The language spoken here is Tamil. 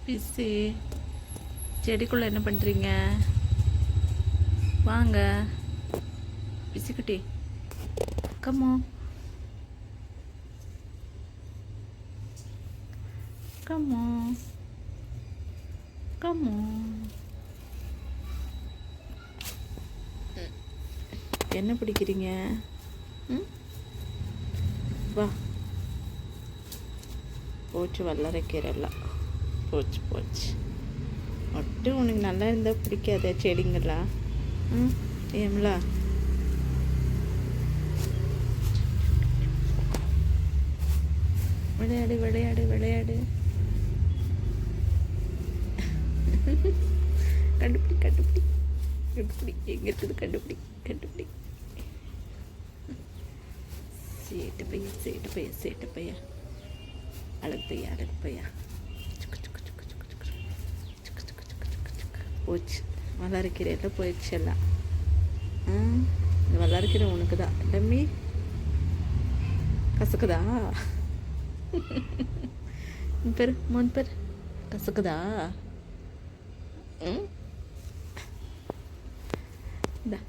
பிசி செடிக்குள்ளே என்ன பண்ணுறீங்க? வாங்க பிசிக்குட்டி, கம்மோ கம்மோ கம்மோ. என்ன பிடிக்கிறீங்க? வா, போச்சு வல்லரைக்கீரைலாம் போச்சு போச்சு. மட்டும் உனக்கு நல்லா இருந்தால் பிடிக்காத செடிங்களா? ஏம்லா விளையாடு விளையாடு விளையாடு. கண்டுபிடி கண்டுபிடி கண்டுபிடி, எங்கே இருக்குது? கண்டுபிடி கண்டுபிடி. சேட்டு பையா சேட்டு பையா சேட்டு பையா, அழகு பையா அழகு பையா. போச்சு வளர்க்கிறேன், போயிடுச்சு எல்லாம். வளர்க்கிறேன் உனக்கு தான் டம்மி. கசக்குதா? பேர் மூணு பேர் கசக்குதா? இந்தா